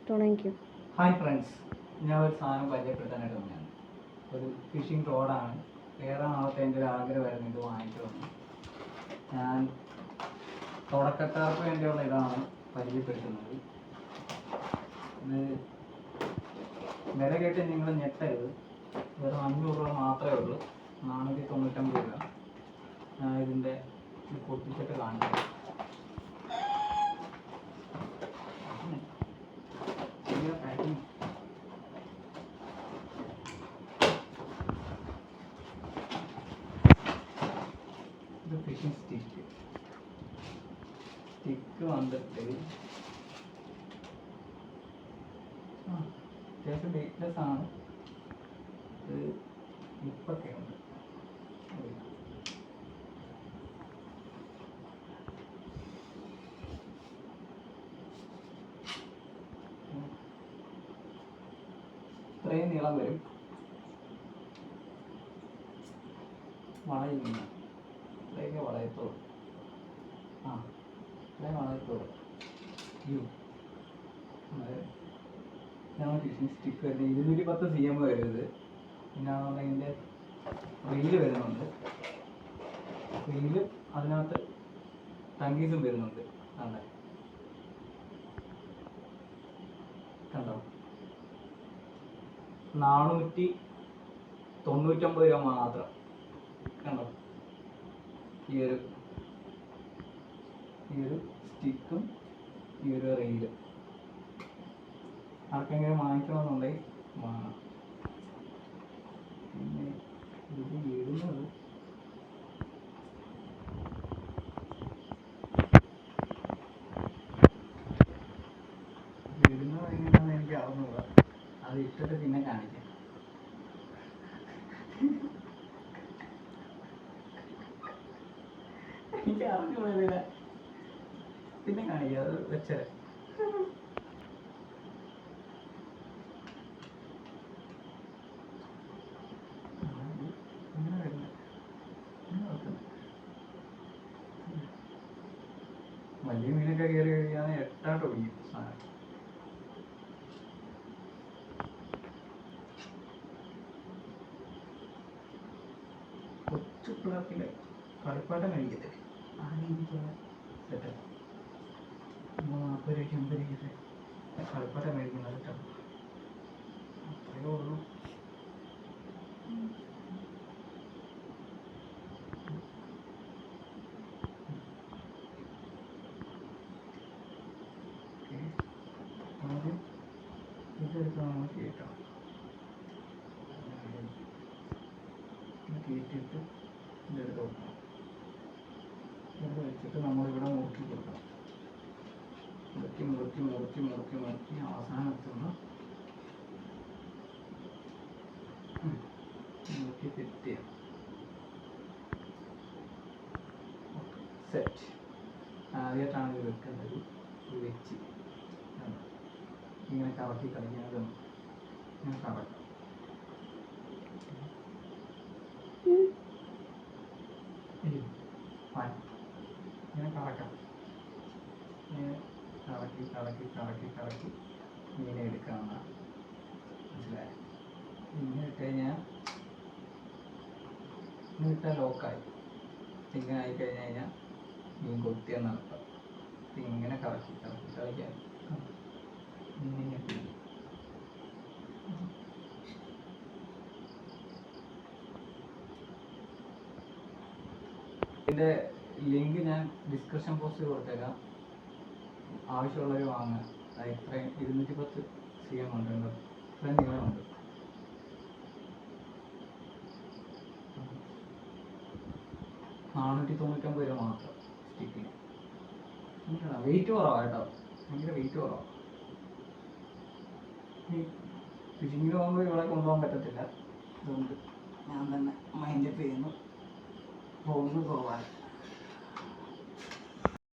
തുടങ്ങിക്കോ. Hi friends, ഞാൻ ഒരു സാധനം പരിചയപ്പെടുത്താനായിട്ട് വന്നതാണ്. ഒരു ഫിഷിംഗ് റോഡാണ്. ഏറെ നാളത്തെ എൻ്റെ ഒരു ആഗ്രഹമായിരുന്നു ഇത് വാങ്ങിക്കണമെന്ന്. ഞാൻ തുടക്കക്കാർക്ക് വേണ്ടിയുള്ള ഇതാണ് പരിചയപ്പെടുത്തുന്നത്. ഇത് വില കേട്ട് നിങ്ങൾ ഞെട്ടരുത്. വെറും 500 രൂപ മാത്രമേ ഉള്ളൂ. 499 രൂപ. ഞാൻ ഇതിൻ്റെ പൊട്ടിച്ചിട്ട് കാണിക്കാം. ഇത് ഫിഷിംഗ് സ്റ്റിക്ക് വന്നിട്ട് അത്യാവശ്യം വെയിറ്റ്ലെസ് ആണ്. ഇത് ഇപ്പൊക്കെ ഉണ്ട്. ഇത്രയും നീളം വരും. വളയില്ല, ഇത്രയൊക്കെ വളയത്തോളൂ. ഇത്രയും വളയത്തോളൂ. ഇതാണ് ഫിഷിംഗ് സ്റ്റിക്ക് വരുന്നത്. 210 cm വരുന്നത്. പിന്നെ ഇതിൻ്റെ റീല് വരുന്നുണ്ട്. റീല് അതിനകത്ത് ടങ്കീസും വരുന്നുണ്ട്. കണ്ടോ, 499 രൂപ മാത്രം. കണ്ടോ, ഈ ഒരു സ്റ്റിക്കും ഈ ഒരു റീലും. ആർക്കെങ്കിലും വാങ്ങിക്കണമെന്നുണ്ടെങ്കിൽ വാങ്ങാം. പിന്നെ ഇത് ഇടുന്നത് എങ്ങനെയാണെന്ന് എനിക്ക് അറിഞ്ഞൂടാ. അത് ഇട്ടിട്ട് പിന്നെ കാണിക്കാം. എനിക്ക് അറിഞ്ഞൂടാ, പിന്നെ കാണിക്കാം. അത് വെച്ചേ. വലിയ മീനൊക്കെ കയറി കഴിയാൻ 8 ഒഴിയും സാധനം. കൊച്ചു പിള്ളേർക്കില്ല കളിപ്പാട്ടം കഴിക്കത്തില്ല. ആ രീതിക്കുള്ള സെറ്റപ്പ്. 40 രൂപയ്ക്ക് 50 രൂപയ്ക്ക് കളിപ്പാട്ടം കഴിക്കുന്ന സെറ്റപ്പ്. അത്രയേ ഉള്ളൂ. ആദ്യം ഇതെടുത്ത് നമ്മൾ കയറ്റണം. കയറ്റിയിട്ട് ഇതെടുത്ത് വെക്കണം. ഇത് വെച്ചിട്ട് നമ്മളിവിടെ മുറുക്കി കൊടുക്കണം. മുറുക്കി അവസാനത്തുനിന്ന് മുറുക്കി സെറ്റ് ചെയ്യാം. സെറ്റ്. ആദ്യമായിട്ടാണ് ഇത് വെക്കുന്നത്. ഇത് വെച്ച് ഇങ്ങനെ കറക്കി കളിക്കുന്നത്. ഇങ്ങനെ കറക്കാം. ഇങ്ങനെ കറക്കാം. കറക്കി ഇങ്ങനെ എടുക്കാവുന്നതാണ്. മനസ്സിലായി? ഇങ്ങനെ ഇട്ട് കഴിഞ്ഞാൽ ഇങ്ങനെ ഇട്ടാൽ ലോക്കായി. ഇങ്ങനെ ആയിക്കഴിഞ്ഞാൽ മീൻ കൊത്തിയെന്ന് അർത്ഥം. ഇങ്ങനെ കറക്കി കളിക്കാൻ ഇങ്ങനെ. ഇതിൻ്റെ ലിങ്ക് ഞാൻ ഡിസ്ക്രിപ്ഷൻ ബോക്സിൽ കൊടുത്തേക്കാം. ആവശ്യമുള്ളവർ വാങ്ങാൻ. അത് ഇത്രയും 210 cm ഉണ്ട്. ഇത്രയും നീളമുണ്ട്. $499 രൂപ മാത്രം സ്റ്റിക്കിന്. വെയിറ്റ് കുറവാണ് കേട്ടോ, ഭയങ്കര വെയിറ്റ് കുറവാണ്. ഫിഷിങ്ങിന് പോകുമ്പോൾ ഇവിടെ കൊണ്ടുപോകാൻ പറ്റത്തില്ല. അതുകൊണ്ട് ഞാൻ തന്നെ മൈൻഡപ്പ് ചെയ്യുന്നു. പോകുന്നത് കുറവാണ്.